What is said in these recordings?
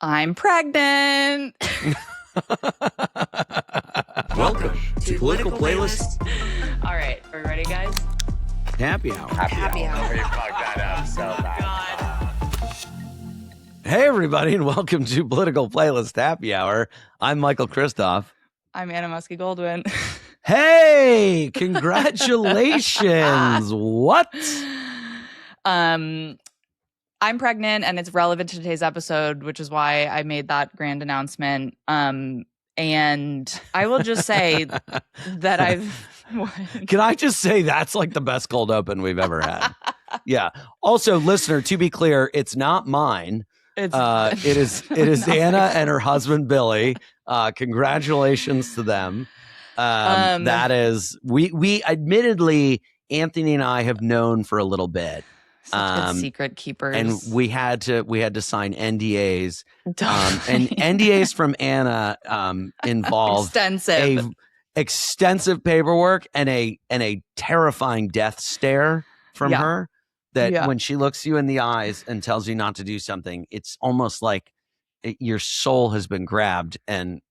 I'm pregnant. Welcome to Political Playlist. All right, are we ready, guys? Happy Hour. Happy hour. We fucked that up so bad. Hey, everybody, and welcome to Political Playlist Happy Hour. I'm Michael Kristoff. I'm Anna Muskie-Goldwyn. Hey, congratulations. What? I'm pregnant, and it's relevant to today's episode, which is why I made that grand announcement. And I will just say that I've... Can I just say that's like the best cold open we've ever had? Yeah. Also, listener, to be clear, it's not mine. It is Anna and her husband Billy. Congratulations to them. That is we admittedly, Anthony and I have known for a little bit. Such good secret keepers. And we had to sign NDAs. And NDAs from Anna involved extensive paperwork and a terrifying death stare from her. That when she looks you in the eyes and tells you not to do something, it's almost like your soul has been grabbed and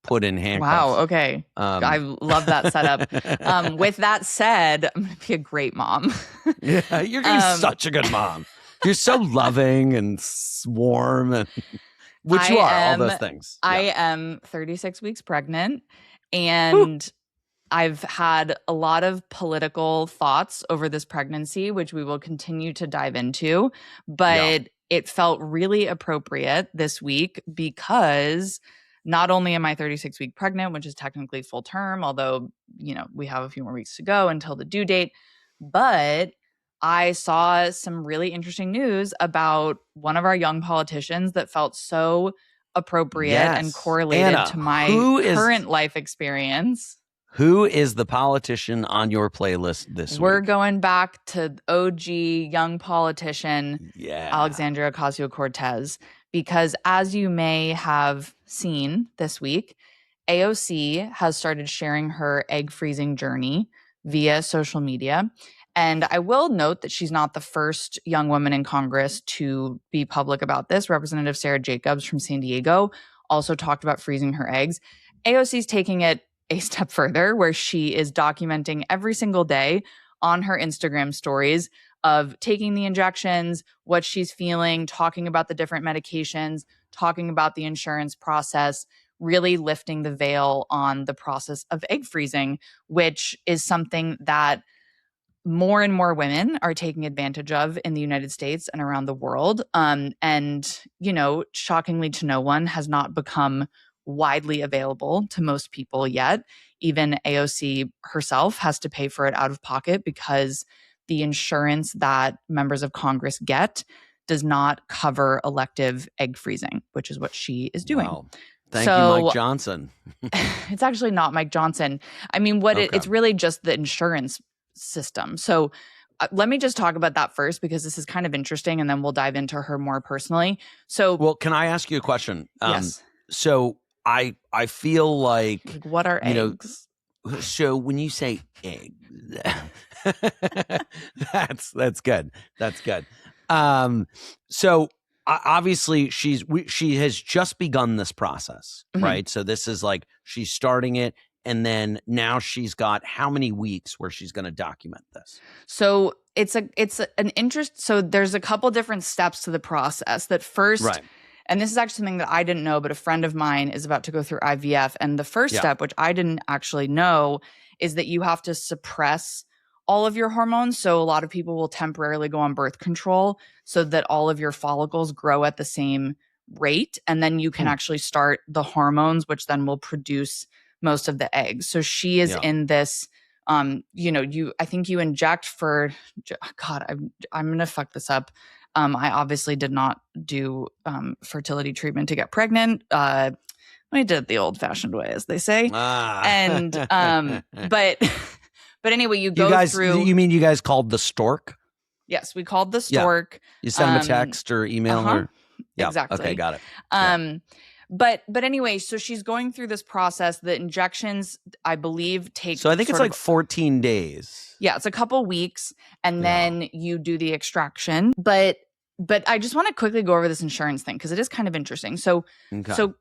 put in handcuffs. Wow. Okay. I love that setup. With that said, I'm going to be a great mom. Yeah, you're going to be such a good mom. You're so loving and warm, and which you are. All those things. I am 36 weeks pregnant, and I've had a lot of political thoughts over this pregnancy, which we will continue to dive into. But it felt really appropriate this week because not only am I 36 week pregnant, which is technically full term, although, we have a few more weeks to go until the due date, but I saw some really interesting news about one of our young politicians that felt so appropriate and correlated Anna, to my current life experience. Who is the politician on your playlist this week? We're going back to OG young politician Alexandria Ocasio-Cortez, because as you may have seen this week, AOC has started sharing her egg freezing journey via social media. And I will note that she's not the first young woman in Congress to be public about this. Representative Sarah Jacobs from San Diego also talked about freezing her eggs. AOC's taking it a step further, where she is documenting every single day on her Instagram stories of taking the injections, what she's feeling, talking about the different medications, talking about the insurance process, really lifting the veil on the process of egg freezing, which is something that more and more women are taking advantage of in the United States and around the world. And, shockingly to no one, has not become widely available to most people yet. Even AOC herself has to pay for it out of pocket because the insurance that members of Congress get does not cover elective egg freezing, which is what she is doing. Wow. Thank you, Mike Johnson. It's actually not Mike Johnson. I mean, it's really just the insurance system. So let me just talk about that first, because this is kind of interesting, and then we'll dive into her more personally. So, well, can I ask you a question? Yes. So I feel like what are eggs? So when you say egg, that's good. That's good. So obviously she has just begun this process, right? So this is like she's starting it, and then now she's got how many weeks where she's going to document this? So it's an interest. So there's a couple different steps to the process. That first. Right. And this is actually something that I didn't know, but a friend of mine is about to go through IVF. And the first step, which I didn't actually know, is that you have to suppress all of your hormones. So a lot of people will temporarily go on birth control so that all of your follicles grow at the same rate. And then you can actually start the hormones, which then will produce most of the eggs. So she is in this, I think you inject for, God, I'm going to fuck this up. I obviously did not do fertility treatment to get pregnant. I did it the old-fashioned way, as they say. And but anyway, you guys, through. You mean you guys called the stork? Yes, we called the stork. Yeah. You send them a text or email her. Yeah, exactly. Okay, got it. But anyway, so she's going through this process. The injections, I believe, take. So I think it's like 14 days. Yeah, it's a couple weeks, and then you do the extraction. But But I just want to quickly go over this insurance thing because it is kind of interesting. So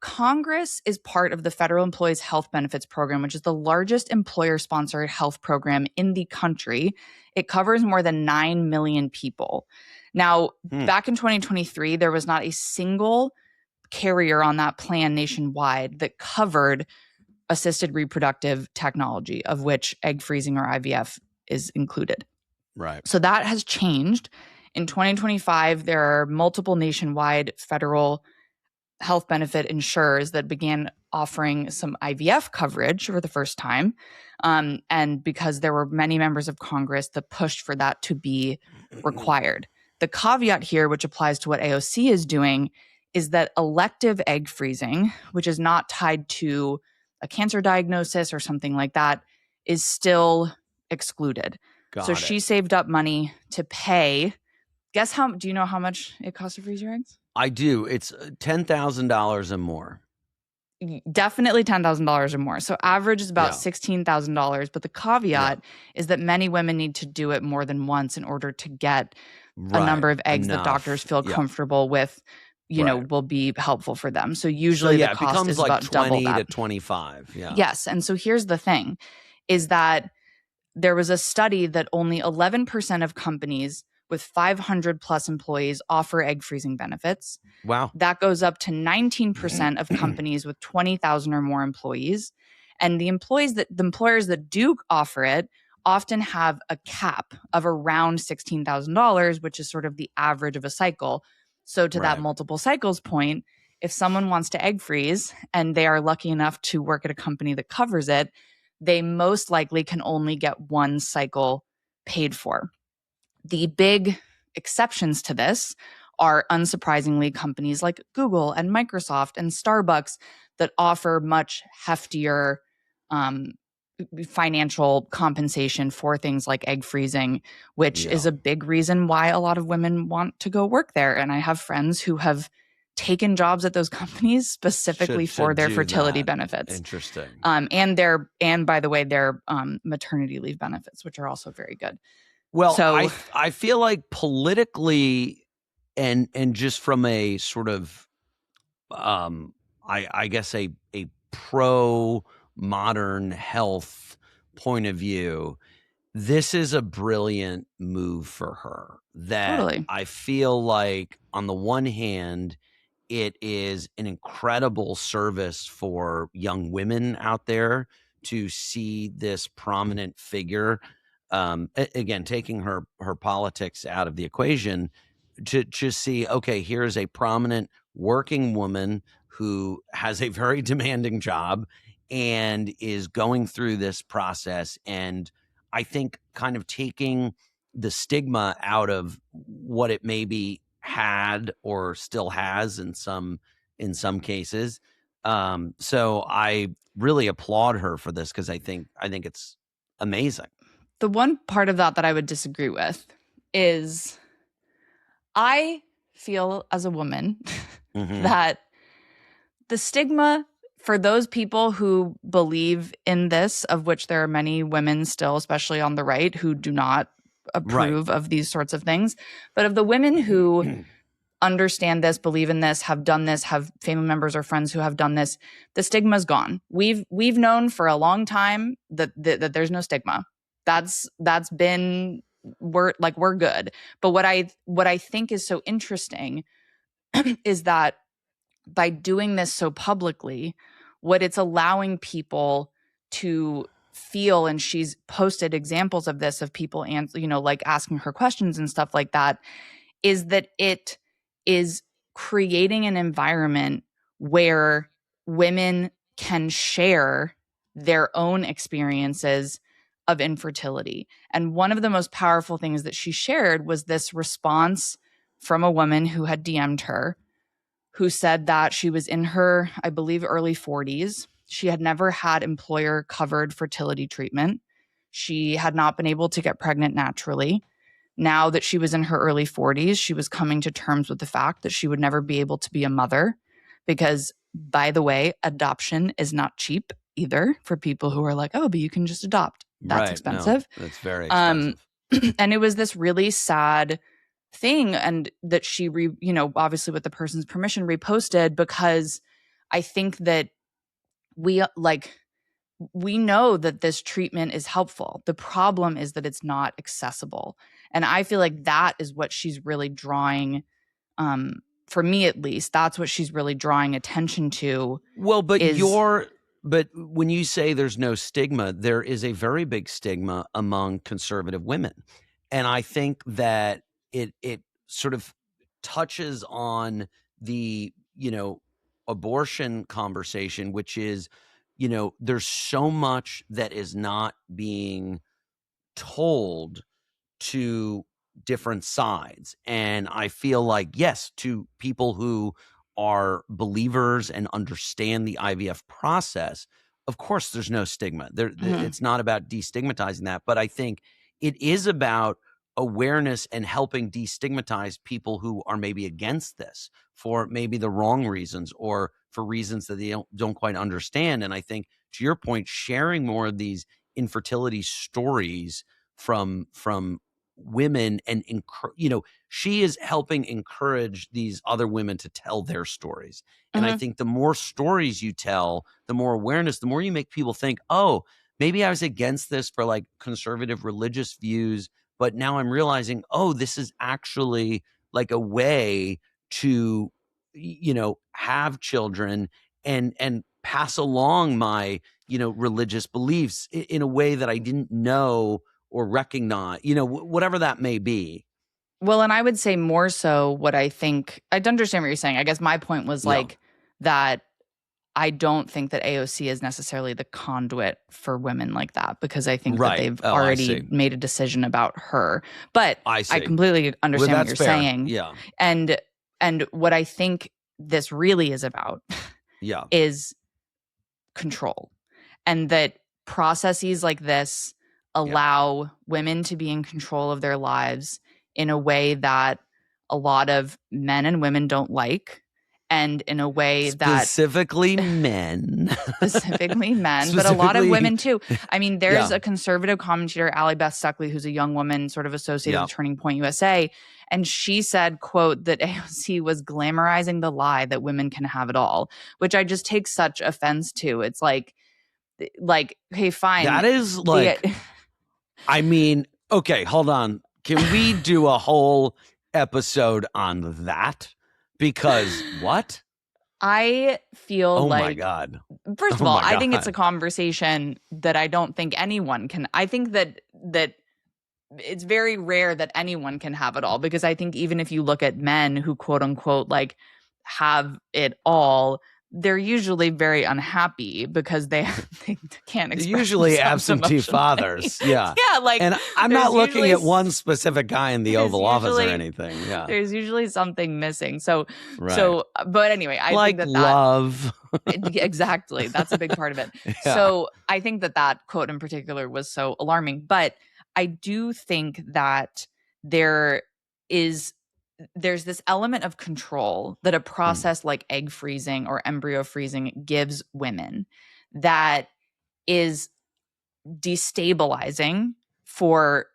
Congress is part of the Federal Employees Health Benefits Program, which is the largest employer-sponsored health program in the country. It covers more than 9 million people. Now, back in 2023, there was not a single carrier on that plan nationwide that covered assisted reproductive technology, of which egg freezing or IVF is included. Right. So that has changed. In 2025, there are multiple nationwide federal health benefit insurers that began offering some IVF coverage for the first time. And because there were many members of Congress that pushed for that to be required. The caveat here, which applies to what AOC is doing, is that elective egg freezing, which is not tied to a cancer diagnosis or something like that, is still excluded. So she saved up money to pay. Guess how? Do you know how much it costs to freeze your eggs? I do. It's $10,000 or more. Definitely $10,000 or more. So average is about $16,000. But the caveat is that many women need to do it more than once in order to get a number of eggs that doctors feel comfortable with, you know, will be helpful for them. So usually the cost is like about 20 double that. to 25. Yeah. Yes. And so here's the thing is that there was a study that only 11% of companies with 500 plus employees offer egg freezing benefits. Wow. That goes up to 19% of companies with 20,000 or more employees. And the employers that do offer it often have a cap of around $16,000, which is sort of the average of a cycle. So to that multiple cycles point, if someone wants to egg freeze and they are lucky enough to work at a company that covers it, they most likely can only get one cycle paid for. The big exceptions to this are, unsurprisingly, companies like Google and Microsoft and Starbucks that offer much heftier financial compensation for things like egg freezing, which is a big reason why a lot of women want to go work there. And I have friends who have taken jobs at those companies specifically for their fertility benefits. Interesting. And by the way, their maternity leave benefits, which are also very good. Well, so, I feel like politically and just from a sort of I guess a pro modern health point of view, this is a brilliant move for her. That I feel like on the one hand, it is an incredible service for young women out there to see this prominent figure. Again, taking her politics out of the equation, to just see, okay, here's a prominent working woman who has a very demanding job and is going through this process. And I think kind of taking the stigma out of what it maybe had or still has in some cases. So I really applaud her for this because I think it's amazing. The one part of that I would disagree with is I feel as a woman that the stigma for those people who believe in this, of which there are many women still, especially on the right, who do not approve of these sorts of things, but of the women who understand this, believe in this, have done this, have family members or friends who have done this, the stigma's gone. We've known for a long time that there's no stigma. That's been, we're good. But what I think is so interesting is that by doing this so publicly, what it's allowing people to feel, and she's posted examples of this, of people like asking her questions and stuff like that, is that it is creating an environment where women can share their own experiences of infertility. And one of the most powerful things that she shared was this response from a woman who had DM'd her, who said that she was in her, I believe, early 40s. She had never had employer-covered fertility treatment. She had not been able to get pregnant naturally. Now that she was in her early 40s, she was coming to terms with the fact that she would never be able to be a mother because, by the way, adoption is not cheap either for people who are like, oh, but you can just adopt. That's expensive. No, that's very expensive. And it was this really sad thing, and that she obviously with the person's permission reposted, because I think that we know that this treatment is helpful. The problem is that it's not accessible. And I feel like that is what she's really drawing, for me at least, that's what she's really drawing attention to. Well, but when you say there's no stigma, there is a very big stigma among conservative women. And I think that it sort of touches on the, abortion conversation, which is, there's so much that is not being told to different sides. And I feel like, yes, to people who are believers and understand the IVF process, of course, there's no stigma. It's not about destigmatizing that. But I think it is about awareness and helping destigmatize people who are maybe against this for maybe the wrong reasons or for reasons that they don't quite understand. And I think, to your point, sharing more of these infertility stories from women, and she is helping encourage these other women to tell their stories. And I think the more stories you tell, the more awareness, the more you make people think, oh, maybe I was against this for like conservative religious views, but now I'm realizing, oh, this is actually like a way to have children and pass along my religious beliefs in a way that I didn't know or recognize, whatever that may be. Well, and I would say more so what I think, I understand what you're saying. I guess my point was that I don't think that AOC is necessarily the conduit for women like that, because I think that they've already made a decision about her. But I completely understand what you're saying. Yeah. And what I think this really is about is control. And that processes like this allow women to be in control of their lives in a way that a lot of men and women don't like, and in a way specifically men, but a lot of women too. I mean, there's a conservative commentator, Allie Beth Stuckley, who's a young woman sort of associated with Turning Point USA. And she said, quote, that AOC was glamorizing the lie that women can have it all, which I just take such offense to. It's like, hey, fine. That is like, I mean, okay, hold on. Can we do a whole episode on that? Because what? I feel like, my God. First of all, I think it's a conversation that I don't think anyone can. I think that it's very rare that anyone can have it all, because I think even if you look at men who quote unquote like have it all, they're usually very unhappy because they can't express usually absentee fathers. Yeah. Yeah. Like, and I'm not looking at one specific guy in the Oval Office or anything. Yeah. There's usually something missing. So, but anyway, I like think that love. Exactly. That's a big part of it. Yeah. So I think that quote in particular was so alarming, but I do think that there's this element of control that a process like egg freezing or embryo freezing gives women that is destabilizing for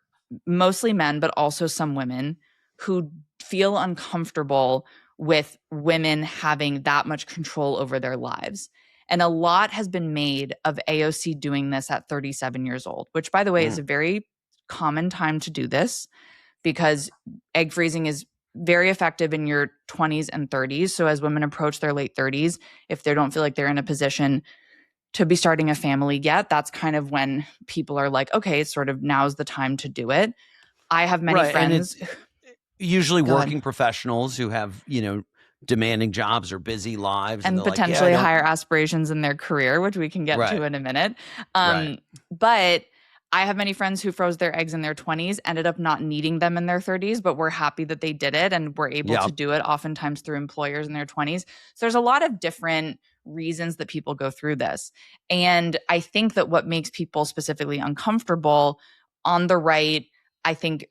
mostly men, but also some women who feel uncomfortable with women having that much control over their lives. And a lot has been made of AOC doing this at 37 years old, which, by the way, is a very common time to do this, because egg freezing is very effective in your 20s and 30s. So as women approach their late 30s, if they don't feel like they're in a position to be starting a family yet, that's kind of when people are like, okay, it's sort of now's the time to do it. I have many friends. And it's usually working professionals who have, demanding jobs or busy lives. And potentially higher aspirations in their career, which we can get to in a minute. But I have many friends who froze their eggs in their 20s, ended up not needing them in their 30s, but were happy that they did it and were able to do it, oftentimes through employers in their 20s. So there's a lot of different reasons that people go through this. And I think that what makes people specifically uncomfortable on the right, I think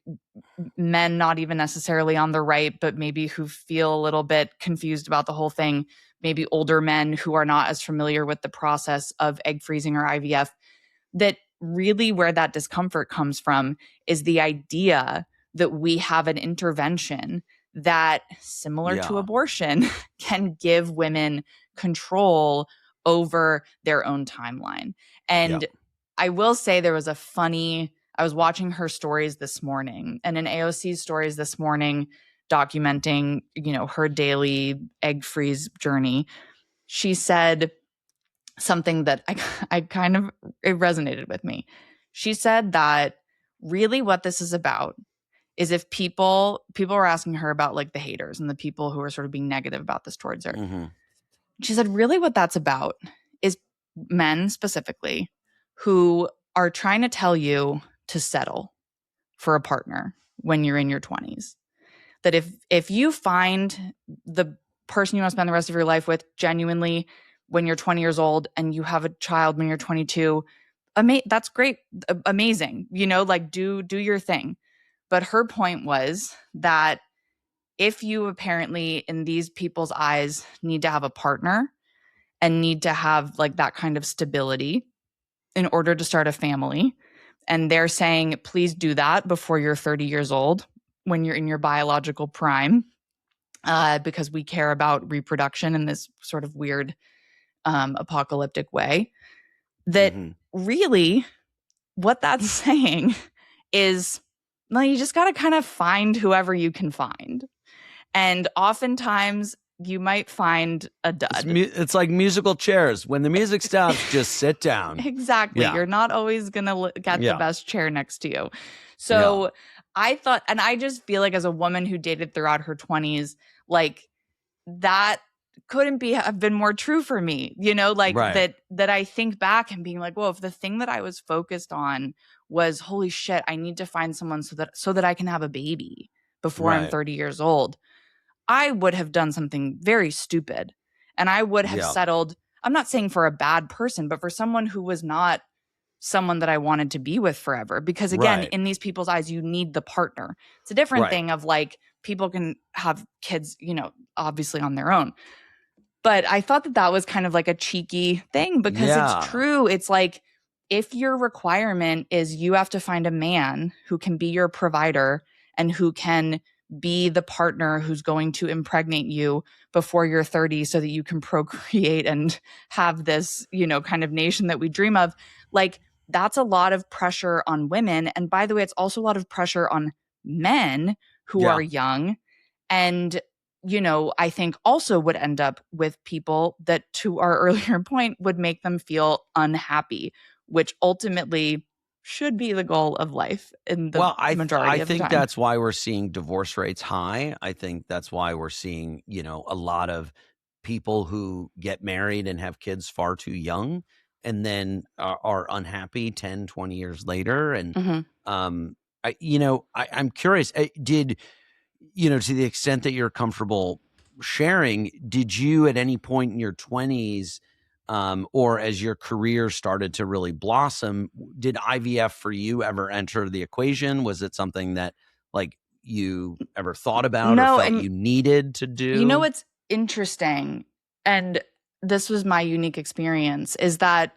men not even necessarily on the right, but maybe who feel a little bit confused about the whole thing, maybe older men who are not as familiar with the process of egg freezing or IVF, that really where that discomfort comes from is the idea that we have an intervention that, similar to abortion, can give women control over their own timeline. And I will say there was I was watching her stories this morning, and in AOC's stories this morning, documenting, her daily egg freeze journey, she said something that I kind of, it resonated with me. She said that really what this is about is if people were asking her about like the haters and the people who are sort of being negative about this towards her. Mm-hmm. She said, really what that's about is men specifically who are trying to tell you to settle for a partner when you're in your 20s. That if you find the person you want to spend the rest of your life with genuinely when you're 20 years old and you have a child when you're 22, that's great, amazing. Like do your thing. But her point was that if you apparently in these people's eyes need to have a partner and need to have like that kind of stability in order to start a family, and they're saying, please do that before you're 30 years old when you're in your biological prime, because we care about reproduction in this sort of weird apocalyptic way, that really what that's saying is, well, you just got to kind of find whoever you can find. And oftentimes you might find a dud. It's like musical chairs. When the music stops, just sit down. Exactly. Yeah. You're not always going to get the best chair next to you. So I thought, and I just feel like as a woman who dated throughout her 20s, like that couldn't have been more true for me, that I think back and being like, whoa, if the thing that I was focused on was, holy shit, I need to find someone so that I can have a baby before I'm 30 years old, I would have done something very stupid. And I would have settled, I'm not saying for a bad person, but for someone who was not someone that I wanted to be with forever. Because again, in these people's eyes, you need the partner. It's a different thing of like, people can have kids, obviously on their own. But I thought that was kind of like a cheeky thing because it's true. It's like, if your requirement is you have to find a man who can be your provider and who can be the partner who's going to impregnate you before you're 30 so that you can procreate and have this, kind of nation that we dream of, like that's a lot of pressure on women. And by the way, it's also a lot of pressure on men who are young and, I think also would end up with people that, to our earlier point, would make them feel unhappy, which ultimately should be the goal of life in the majority of the time. I think that's why we're seeing divorce rates high. I think that's why we're seeing, a lot of people who get married and have kids far too young and then are unhappy 10, 20 years later. And, I'm curious, to the extent that you're comfortable sharing, did you at any point in your 20s or as your career started to really blossom, did IVF for you ever enter the equation? Was it something that like you ever thought about or felt you needed to do? You know what's interesting, and this was my unique experience, is that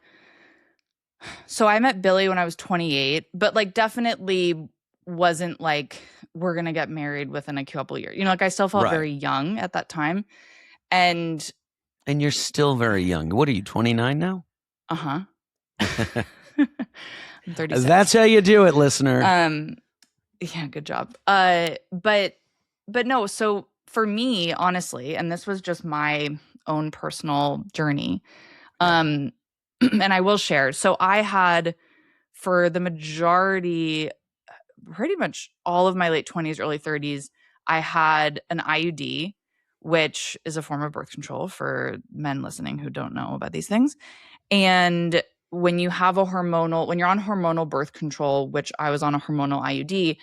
so I met Billy when I was 28, but like definitely wasn't like we're going to get married within a couple of years. Like I still felt very young at that time. And you're still very young. What are you, 29 now? Uh-huh. I'm 36. That's how you do it, listener. Yeah, good job. But no, so for me, honestly, and this was just my own personal journey. And I will share. So I had, for the majority, pretty much all of my late 20s, early 30s, I had an IUD, which is a form of birth control for men listening who don't know about these things. And when you have when you're on hormonal birth control, which I was on a hormonal IUD,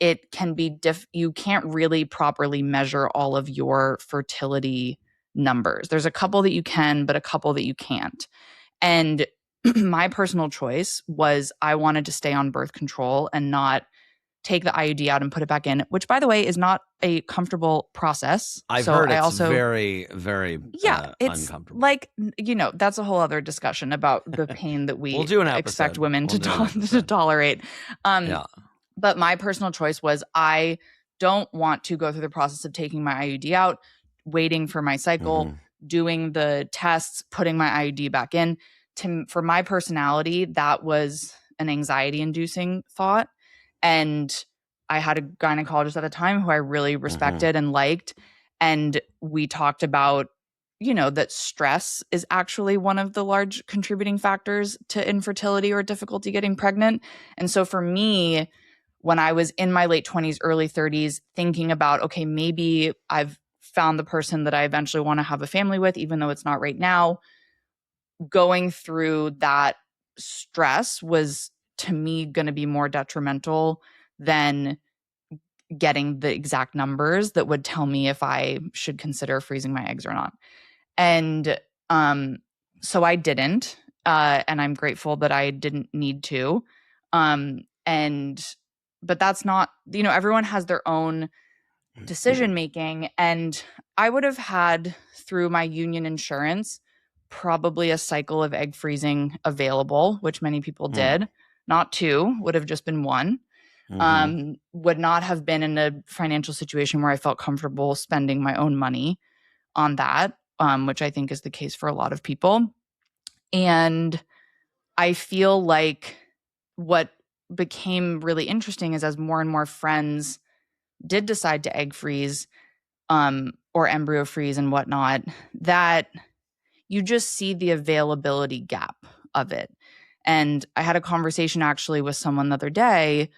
it can be you can't really properly measure all of your fertility numbers. There's a couple that you can, but a couple that you can't. And my personal choice was I wanted to stay on birth control and not take the IUD out and put it back in, which, by the way, is not a comfortable process. I've heard it's very, very it's uncomfortable. Like, that's a whole other discussion about the pain that we we'll do an expect women to tolerate. But my personal choice was I don't want to go through the process of taking my IUD out, waiting for my cycle, doing the tests, putting my IUD back in. For my personality, that was an anxiety-inducing thought. And I had a gynecologist at the time who I really respected and liked. And we talked about, that stress is actually one of the large contributing factors to infertility or difficulty getting pregnant. And so for me, when I was in my late 20s, early 30s, thinking about, okay, maybe I've found the person that I eventually want to have a family with, even though it's not right now, going through that stress was, to me, going to be more detrimental than getting the exact numbers that would tell me if I should consider freezing my eggs or not. And so I didn't, and I'm grateful that I didn't need to. But that's not, everyone has their own decision making. And I would have had, through my union insurance, probably a cycle of egg freezing available, which many people did. Not 2, would have just been 1. Would not have been in a financial situation where I felt comfortable spending my own money on that, which I think is the case for a lot of people. And I feel like what became really interesting is, as more and more friends did decide to egg freeze or embryo freeze and whatnot, that you just see the availability gap of it. And I had a conversation actually with someone the other day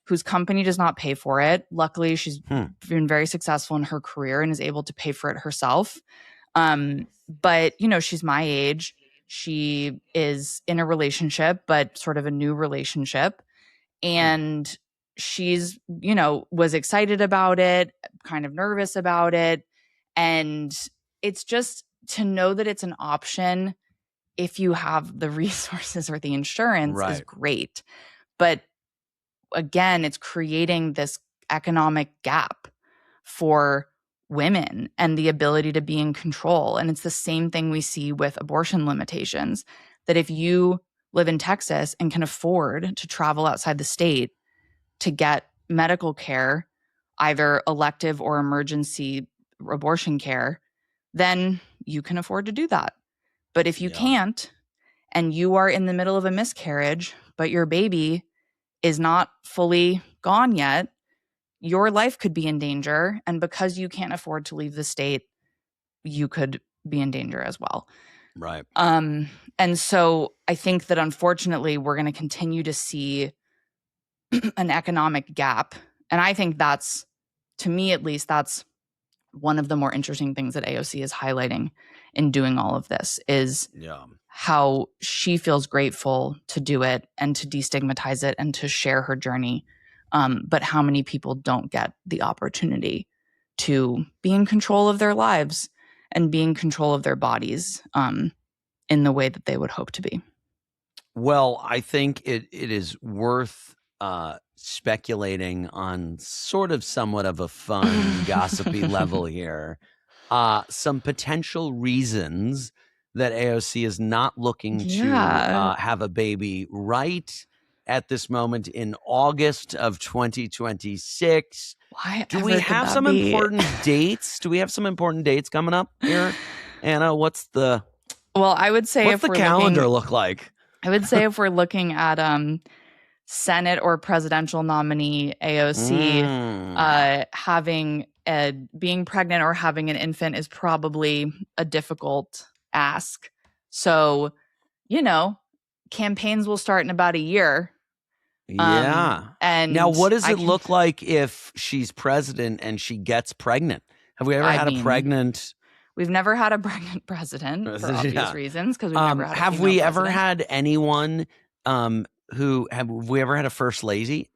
whose company does not pay for it. Luckily, she's been very successful in her career and is able to pay for it herself. But, she's my age. She is in a relationship, but sort of a new relationship. And she's, was excited about it, kind of nervous about it. And it's just to know that it's an option if you have the resources or the insurance is great. But again, it's creating this economic gap for women and the ability to be in control. And it's the same thing we see with abortion limitations, that if you live in Texas and can afford to travel outside the state to get medical care, either elective or emergency abortion care, then you can afford to do that. But if you can't, and you are in the middle of a miscarriage, but your baby is not fully gone yet, your life could be in danger. And because you can't afford to leave the state, you could be in danger as well. Right. And so I think that unfortunately, we're going to continue to see an economic gap. And I think that's, to me at least, that's one of the more interesting things that AOC is highlighting in doing all of this, is how she feels grateful to do it and to destigmatize it and to share her journey. But how many people don't get the opportunity to be in control of their lives and be in control of their bodies in the way that they would hope to be? Well, I think it is worth speculating on sort of somewhat of a fun, gossipy level here. Some potential reasons that AOC is not looking to have a baby right at this moment in August of 2026. Why? Do we have some important dates? Do we have some important dates coming up here? Anna, what's the I would say, what's the calendar look like? I would say if we're looking at Senate or presidential nominee AOC, being pregnant or having an infant is probably a difficult ask. So, campaigns will start in about a year. Yeah. And now, what does it look like if she's president and she gets pregnant? Have we ever had a pregnant? We've never had a pregnant president for obvious reasons, because we've never had a have we president. ever had anyone have we ever had a first lady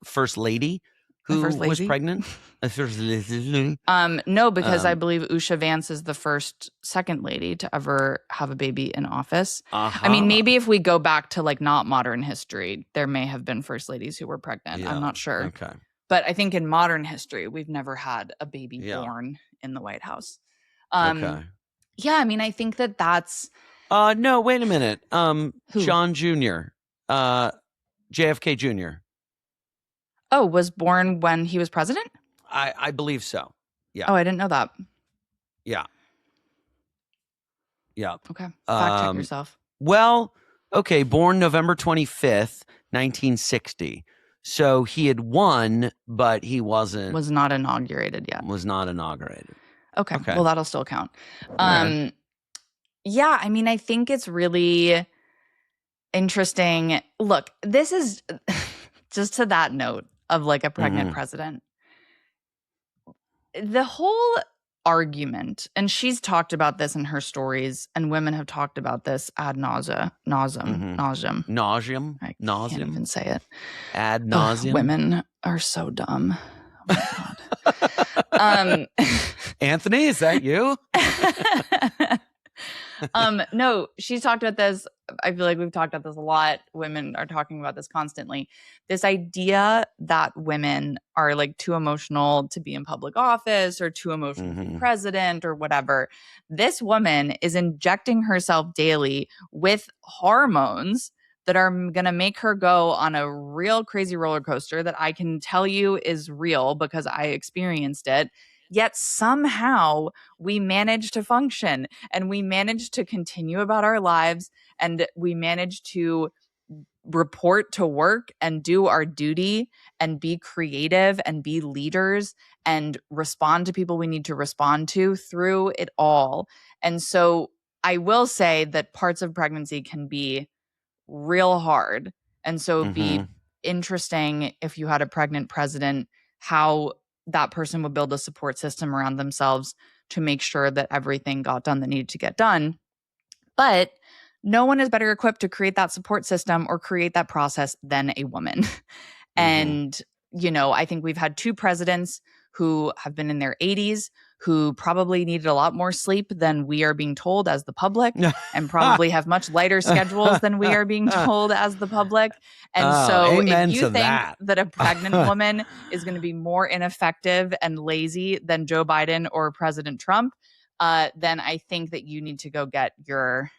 who was pregnant? A first lady? No, because I believe Usha Vance is the first second lady to ever have a baby in office. I mean, maybe if we go back to not modern history, there may have been first ladies who were pregnant. Yeah. I'm not sure. Okay. But I think in modern history, we've never had a baby born in the White House. Okay. Yeah, I mean, I think that's... No, wait a minute. John Jr., JFK Jr. Oh, was born when he was president? I believe so. Yeah. Oh, I didn't know that. Yeah. Yeah. Okay. Fact check yourself. Well, okay, born November 25th, 1960. So he had won, but he was not inaugurated yet. Was not inaugurated. Okay. Well, that'll still count. Yeah, I mean, I think it's really interesting. Look, this is just to that note of like a pregnant president. The whole argument, and she's talked about this in her stories, and women have talked about this ad nauseum. I can't even say it. Ad nauseum. Women are so dumb. Oh my God. Anthony, is that you? No, she's talked about this. I feel like we've talked about this a lot. Women are talking about this constantly. This idea that women are like too emotional to be in public office or too emotional to be president or whatever. This woman is injecting herself daily with hormones that are going to make her go on a real crazy roller coaster that I can tell you is real because I experienced it. Yet somehow we manage to function and we manage to continue about our lives and we manage to report to work and do our duty and be creative and be leaders and respond to people we need to respond to through it all. And so I will say that parts of pregnancy can be real hard. And so it'd be interesting if you had a pregnant president, how that person would build a support system around themselves to make sure that everything got done that needed to get done. But no one is better equipped to create that support system or create that process than a woman. And, you know, I think we've had two presidents who have been in their 80s, who probably needed a lot more sleep than we are being told as the public, and probably have much lighter schedules than we are being told as the public. And so if you think that a pregnant woman is going to be more ineffective and lazy than Joe Biden or President Trump, then I think that you need to go get your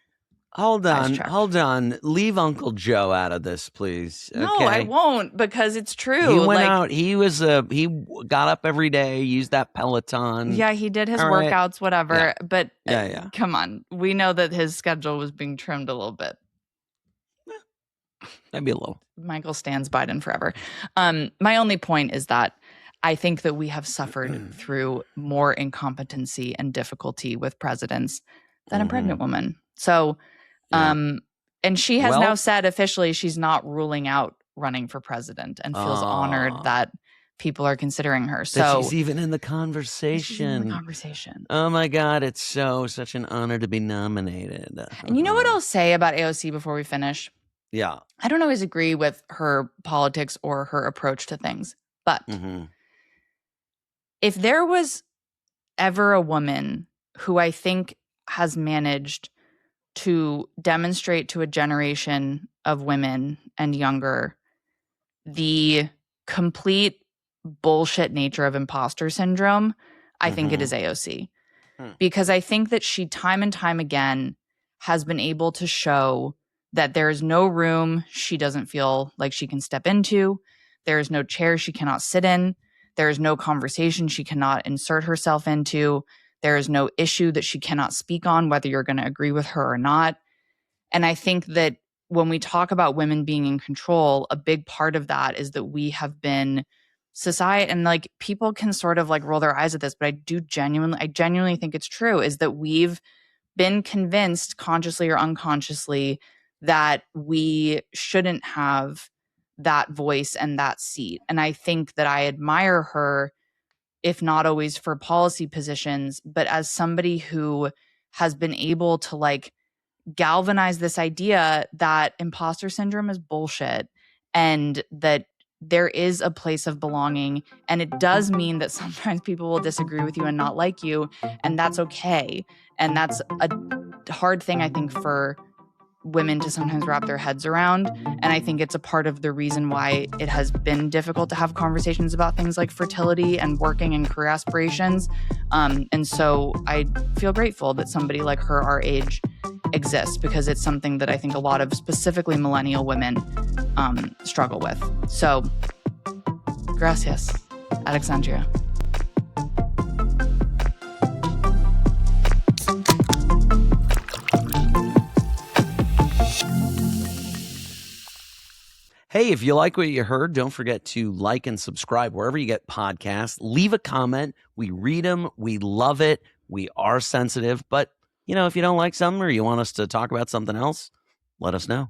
Hold on. Leave Uncle Joe out of this, please. No, okay? I won't, because it's true. He went out. He got up every day, used that Peloton. Yeah, he did his workouts, whatever. Yeah. But come on. We know that his schedule was being trimmed a little bit. Maybe a little. Michael stands Biden forever. My only point is that I think that we have suffered through more incompetency and difficulty with presidents than a pregnant woman. So, and she has now said officially she's not ruling out running for president and feels honored that people are considering her. So that she's even in the conversation. She's in the conversation. Oh my God, it's such an honor to be nominated. And you know what I'll say about AOC before we finish? Yeah. I don't always agree with her politics or her approach to things, but if there was ever a woman who I think has managed to demonstrate to a generation of women and younger the complete bullshit nature of imposter syndrome, I think it is AOC. Because I think that she time and time again has been able to show that there is no room she doesn't feel like she can step into. There is no chair she cannot sit in. There is no conversation she cannot insert herself into. There is no issue that she cannot speak on, whether you're going to agree with her or not. And I think that when we talk about women being in control, a big part of that is that we have been society, and like people can sort of like roll their eyes at this, but I genuinely think it's true, is that we've been convinced consciously or unconsciously that we shouldn't have that voice and that seat. And I think that I admire her, if not always for policy positions, but as somebody who has been able to like galvanize this idea that imposter syndrome is bullshit and that there is a place of belonging. And it does mean that sometimes people will disagree with you and not like you, and that's okay. And that's a hard thing, I think, for women to sometimes wrap their heads around. And I think it's a part of the reason why it has been difficult to have conversations about things like fertility and working and career aspirations. And so I feel grateful that somebody like her, our age, exists, because it's something that I think a lot of specifically millennial women struggle with. So Gracias, Alexandria. Hey, if you like what you heard, don't forget to like and subscribe wherever you get podcasts. Leave a comment. We read them. We love it. We are sensitive. But, if you don't like something or you want us to talk about something else, let us know.